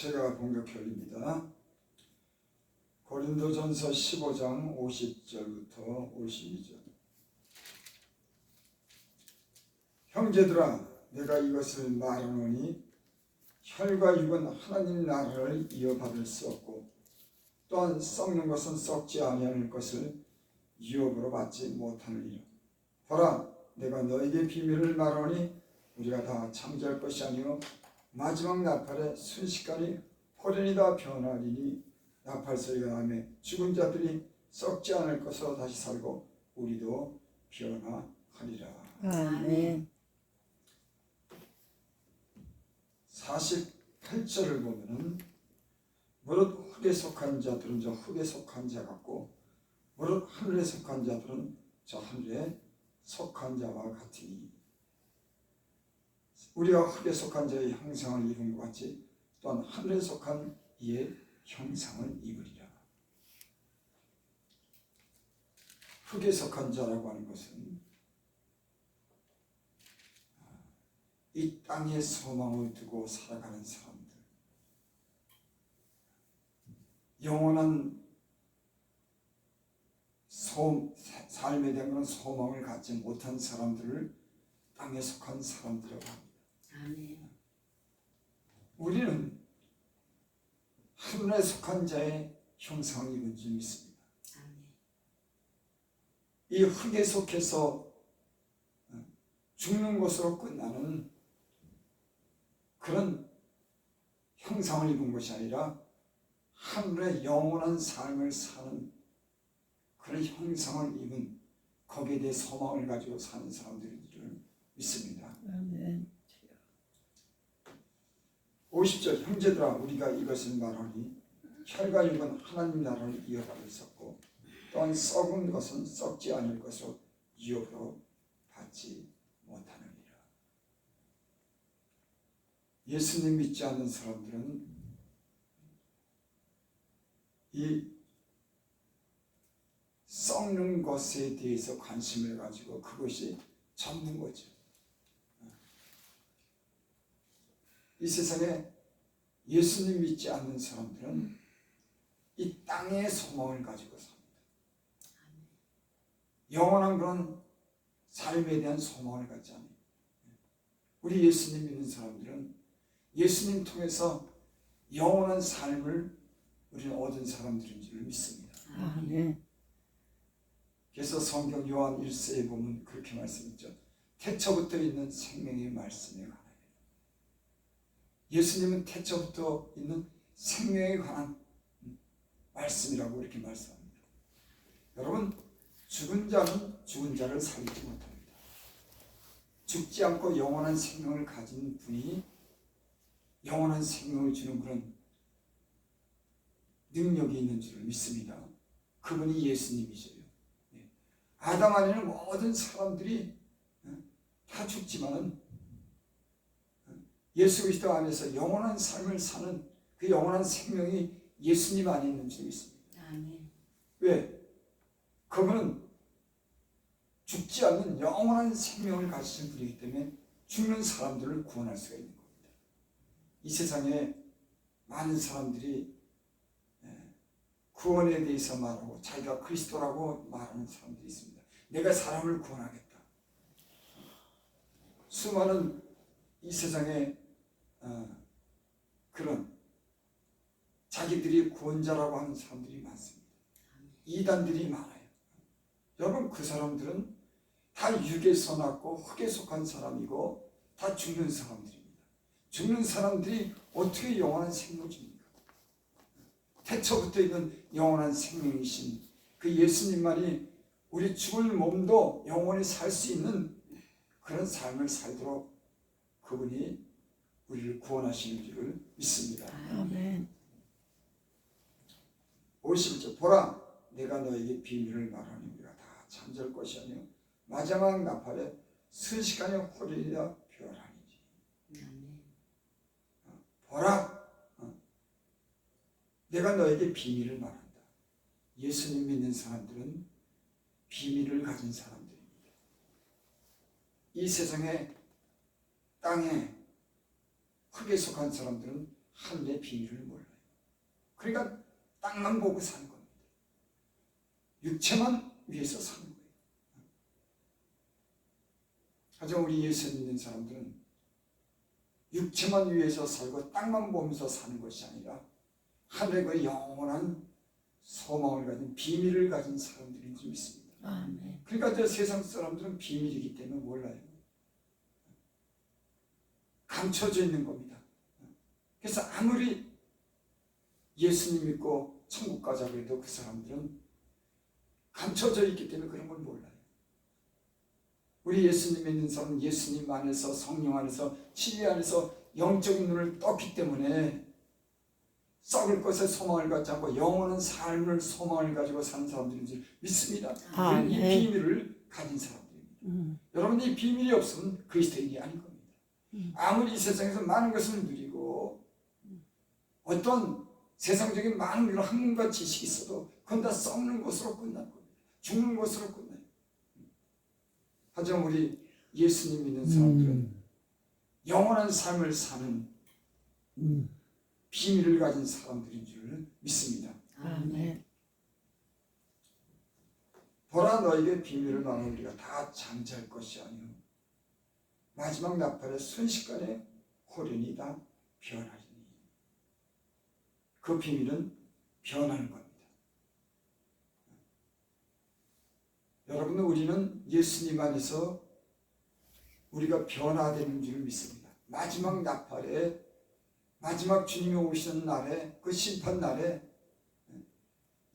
제가 본격해 올립니다. 고린도전서 15장 50절부터 52절. 형제들아, 내가 이것을 말하노니 혈과 육은 하나님 나라를 이어받을 수 없고 또한 썩는 것은 썩지 아니하는 것을 유업으로 받지 못하느니라. 보라, 내가 너에게 비밀을 말하노니 우리가 다 잠잘 것이 아니요 마지막 나팔에 순식간에 호련히 다 변하리니 나팔 소리가 나매 죽은 자들이 썩지 않을 것으로 다시 살고 우리도 변화하리라. 아멘. 48절을 보면은 무릇 흙에 속한 자들은 저 흙에 속한 자 같고 무릇 하늘에 속한 자들은 저 하늘에 속한 자와 같으니 우리가 흙에 속한 자의 형상을 입은 것 같이 또한 하늘에 속한 이의 형상을 입으리라. 흙에 속한 자라고 하는 것은 이 땅에 소망을 두고 살아가는 사람들, 영원한 삶에 대한 소망을 갖지 못한 사람들을 땅에 속한 사람들이라고 합니다. 아멘. 우리는 하늘에 속한 자의 형상을 입은 줄 믿습니다. 아멘. 이 흙에 속해서 죽는 것으로 끝나는 그런 형상을 입은 것이 아니라 하늘의 영원한 삶을 사는 그런 형상을 입은 거기에 대해 소망을 가지고 사는 사람들인 줄 믿습니다. 아멘. 50절 형제들아, 우리가 이것을 말하니 혈과 육은 하나님 나라를 이어받을 수 없고 또한 썩은 것은 썩지 않을 것으로 유업으로 받지 못하느니라. 예수님 믿지 않는 사람들은 이 썩는 것에 대해서 관심을 가지고 그것이 전부인 거죠. 이 세상에 예수님 믿지 않는 사람들은 이 땅의 소망을 가지고 삽니다. 영원한 그런 삶에 대한 소망을 갖지 않아요. 우리 예수님 믿는 사람들은 예수님 통해서 영원한 삶을 우리는 얻은 사람들인 줄 믿습니다. 아멘. 그래서 성경 요한 1서에 보면 그렇게 말씀했죠. 태초부터 있는 생명의 말씀에 관하여. 예수님은 태초부터 있는 생명에 관한 말씀이라고 이렇게 말씀합니다. 여러분, 죽은 자는 죽은 자를 살리지 못합니다. 죽지 않고 영원한 생명을 가진 분이 영원한 생명을 주는 그런 능력이 있는 줄 믿습니다. 그분이 예수님이셔요. 아담 안에는 모든 사람들이 다 죽지만은 예수 그리스도 안에서 영원한 삶을 사는 그 영원한 생명이 예수님 안에 있는 줄 믿습니다. 아멘. 왜? 그분은 죽지 않는 영원한 생명을 가지신 분이기 때문에 죽는 사람들을 구원할 수가 있는 겁니다. 이 세상에 많은 사람들이 구원에 대해서 말하고 자기가 그리스도라고 말하는 사람들이 있습니다. 내가 사람을 구원하겠다. 수많은 이 세상에 그런 자기들이 구원자라고 하는 사람들이 많습니다. 이단들이 많아요. 여러분, 그 사람들은 다 육에서 났고 흙에 속한 사람이고 다 죽는 사람들입니다. 죽는 사람들이 어떻게 영원한 생명을 줍니까? 태초부터 있는 영원한 생명이신 그 예수님만이 우리 죽을 몸도 영원히 살 수 있는 그런 삶을 살도록 그분이 우리를 구원하시는 줄을 믿습니다. 아멘. 50절 보라, 내가 너에게 비밀을 말하니 우리가 다 잠잘 것이 아니요 마지막 나팔에 순식간에 호련히다 변하니지. 보라, 내가 너에게 비밀을 말한다. 예수님 믿는 사람들은 비밀을 가진 사람들입니다. 이 세상에 땅에 흙에 속한 사람들은 하늘의 비밀을 몰라요. 그러니까 땅만 보고 사는 겁니다. 육체만 위해서 사는 거예요. 하지만 우리 예수 믿는 사람들은 육체만 위해서 살고 땅만 보면서 사는 것이 아니라 하늘의 그 영원한 소망을 가진 비밀을 가진 사람들인 줄 믿습니다. 아멘. 그러니까 저 세상 사람들은 비밀이기 때문에 몰라요. 감춰져 있는 겁니다. 그래서 아무리 예수님 믿고 천국 가자고 해도 그 사람들은 감춰져 있기 때문에 그런 걸 몰라요. 우리 예수님 믿는 사람은 예수님 안에서 성령 안에서 진리 안에서 영적인 눈을 떴기 때문에 썩을 것에 소망을 갖지 않고 영원한 삶을 소망을 가지고 사는 사람들인 줄 믿습니다. 아, 이 네. 비밀을 가진 사람들입니다. 여러분 이 비밀이 없으면 그리스도인이 아닌 겁니다. 아무리 이 세상에서 많은 것을 누리고 어떤 세상적인 많은 그런 학문과 지식이 있어도 그건 다 썩는 것으로 끝날 겁니다. 죽는 것으로 끝나요. 하지만 우리 예수님 믿는 사람들은 영원한 삶을 사는 비밀을 가진 사람들인 줄 믿습니다. 아멘. 보라 너에게 비밀을 말하는 우리가 다 잠잘 것이 아니오 마지막 나팔의 순식간에 호련이 다 변하리니. 그 비밀은 변하는 겁니다. 여러분, 우리는 예수님 안에서 우리가 변화되는 줄 믿습니다. 마지막 나팔에, 마지막 주님이 오시는 날에, 그 심판 날에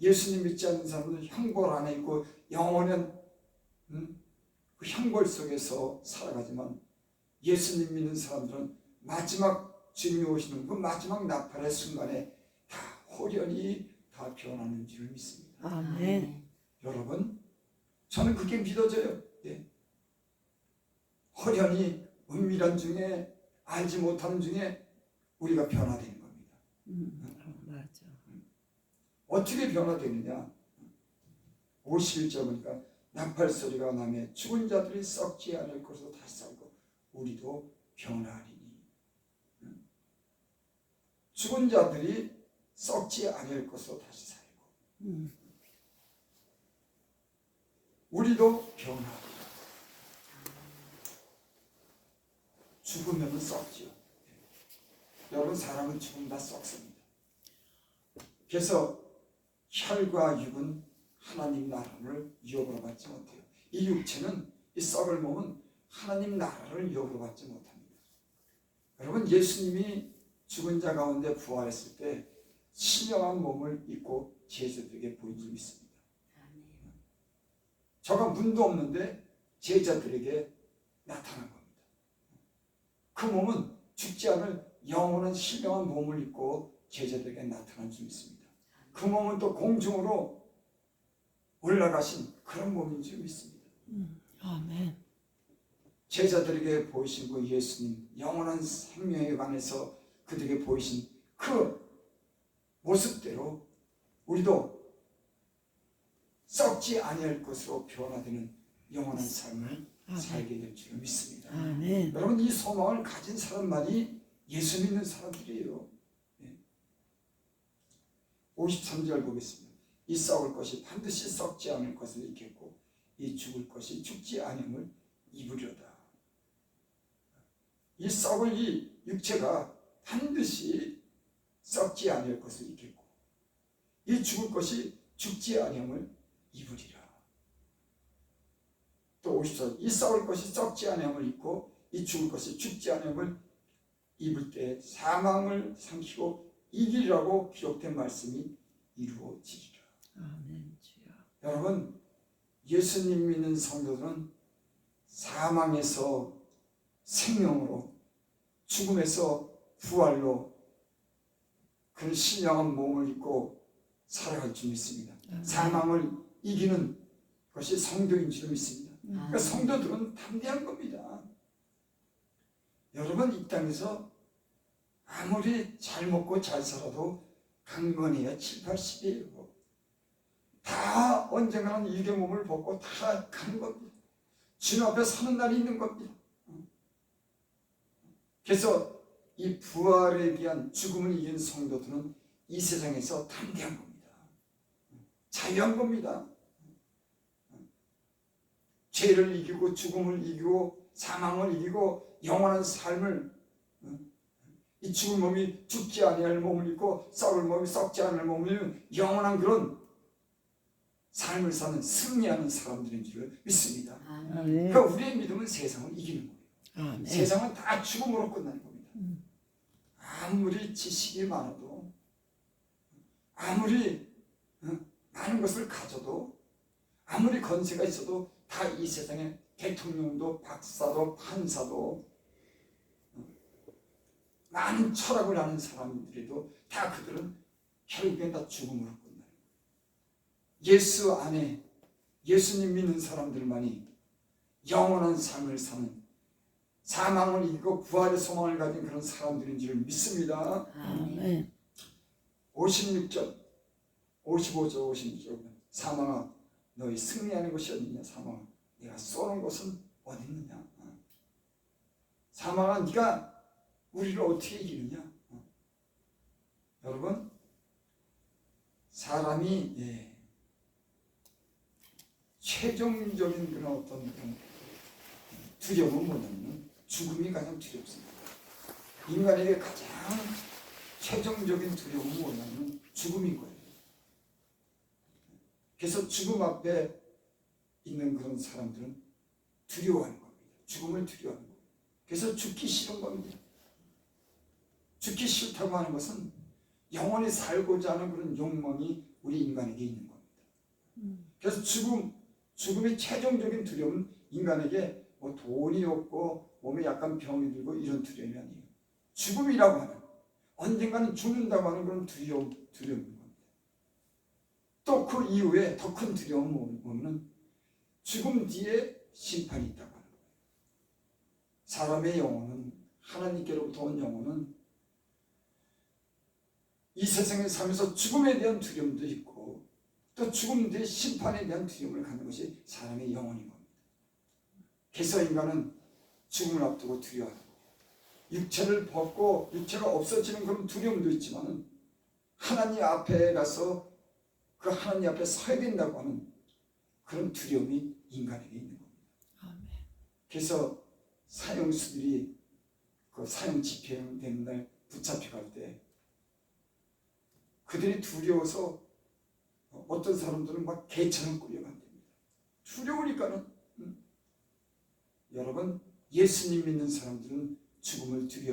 예수님 믿지 않는 사람은 형벌 안에 있고 영원한 그 형벌 속에서 살아가지만 예수님 믿는 사람들은 마지막 주님이 오시는 그 마지막 나팔의 순간에 다 호련히 다 변하는 줄 믿습니다. 아멘. 여러분, 저는 그게 믿어져요. 예. 호련히 은밀한 중에 알지 못하는 중에 우리가 변화되는 겁니다. 맞아. 어떻게 변화되느냐? 51절 보니까 나팔 소리가 나며 죽은 자들이 썩지 않을 것으로 다시 살고 우리도 변화하리니. 죽은 자들이 썩지 않을 것으로 다시 살고 우리도 변화하리라. 죽으면 썩지요. 여러분, 사람은 죽으면 다 썩습니다. 그래서 혈과 육은 하나님 나라를 유업으로 받지 못해요. 이 육체는, 이 썩을 몸은 하나님 나라를 유업으로 받지 못합니다. 여러분, 예수님이 죽은 자 가운데 부활했을 때 신령한 몸을 입고 제자들에게 보인 줄 믿습니다. 저가 문도 없는데 제자들에게 나타난 겁니다. 그 몸은 죽지 않을 영원한 신령한 몸을 입고 제자들에게 나타난 줄 믿습니다. 그 몸은 또 공중으로 올라가신 그런 몸인 줄 믿습니다. 아멘. 제자들에게 보이신 그 예수님, 영원한 생명에 관해서 그들에게 보이신 그 모습대로 우리도 썩지 아니할 것으로 변화되는 영원한 삶을 살게 될 줄 믿습니다. 아멘. 여러분, 이 소망을 가진 사람만이 예수 믿는 사람들이에요. 53절 보겠습니다. 이 썩을 것이 반드시 썩지 않을 것을 잊겠고 이 죽을 것이 죽지 아니함을 입으려다. 이 썩을 이 육체가 반드시 썩지 아니할 것을 잊겠고 이 죽을 것이 죽지 아니함을 입으리라. 또 54절, 이 썩을 것이 썩지 아니함을 입고 이 죽을 것이 죽지 아니함을 입을 때 사망을 삼키고 이기리라고 기록된 말씀이 이루어지리라. 아멘. 주여. 여러분, 예수님 믿는 성도들은 사망에서 생명으로, 죽음에서 부활로 그런 신령한 몸을 입고 살아갈 줄 믿습니다. 사망을 이기는 것이 성도인 줄 믿습니다. 그러니까 성도들은 담대한 겁니다. 여러분, 이 땅에서 아무리 잘 먹고 잘 살아도 강건해야 7, 80이에요. 다 언젠가는 육의 몸을 벗고 다 가는 겁니다. 주님 앞에 서는 날이 있는 겁니다. 그래서 이 부활에 대한 죽음을 이긴 성도들은 이 세상에서 담대한 겁니다. 자유한 겁니다. 죄를 이기고 죽음을 이기고 사망을 이기고 영원한 삶을, 이 죽을 몸이 죽지 아니할 몸을 입고 썩을 몸이 썩지 않을 몸을 입는 영원한 그런 삶을 사는 승리하는 사람들인 줄 믿습니다. 아멘. 그러니까 우리의 믿음은 세상을 이기는 거예요. 아멘. 세상은 다 죽음으로 끝나는 겁니다. 아무리 지식이 많아도, 아무리 많은 것을 가져도, 아무리 건세가 있어도 다 이 세상에 대통령도 박사도 판사도 많은 철학을 아는 사람들이도 다 그들은 결국엔 다 죽음으로 끝나요. 예수 안에 예수님 믿는 사람들만이 영원한 삶을 사는, 사망을 이기고 부활의 소망을 가진 그런 사람들인 줄 믿습니다. 아멘. 56절 55절 56절 사망아 너희 승리하는 것이 어디냐. 사망아 내가 쏘는 것은 어디 있느냐. 사망아 네가 우리를 어떻게 이기느냐. 여러분 사람이 최종적인 그런 어떤 그런 두려움은 뭐냐면 죽음이 가장 두렵습니다. 인간에게 가장 최종적인 두려움은 뭐냐면 죽음인 거예요. 그래서 죽음 앞에 있는 그런 사람들은 두려워하는 겁니다. 죽음을 두려워하는 겁니다. 그래서 죽기 싫은 겁니다. 죽기 싫다고 하는 것은 영원히 살고자 하는 그런 욕망이 우리 인간에게 있는 겁니다. 그래서 죽음의 최종적인 두려움은 인간에게 뭐 돈이 없고 몸에 약간 병이 들고 이런 두려움이 아니에요. 죽음이라고 하는, 언젠가는 죽는다고 하는 그런 두려움인 겁니다. 또 그 이후에 더 큰 두려움은 뭐냐면 죽음 뒤에 심판이 있다고 하는 거예요. 사람의 영혼은, 하나님께로부터 온 영혼은 이 세상에 살면서 죽음에 대한 두려움도 있고 또 죽음 뒤에 심판에 대한 두려움을 갖는 것이 사람의 영혼인 겁니다. 그래서 인간은 죽음을 앞두고 두려워하는 거예요. 육체를 벗고 육체가 없어지는 그런 두려움도 있지만 하나님 앞에 가서 그 하나님 앞에 서야 된다고 하는 그런 두려움이 인간에게 있는 겁니다. 아멘. 그래서 사형수들이 그 사형 집행되는 날 붙잡혀갈 때 그들이 두려워서 어떤 사람들은 막 개처럼 끌려간답니다. 두려우니까는. 여러분 예수님 믿는 사람들은 죽음을 두려워합니다.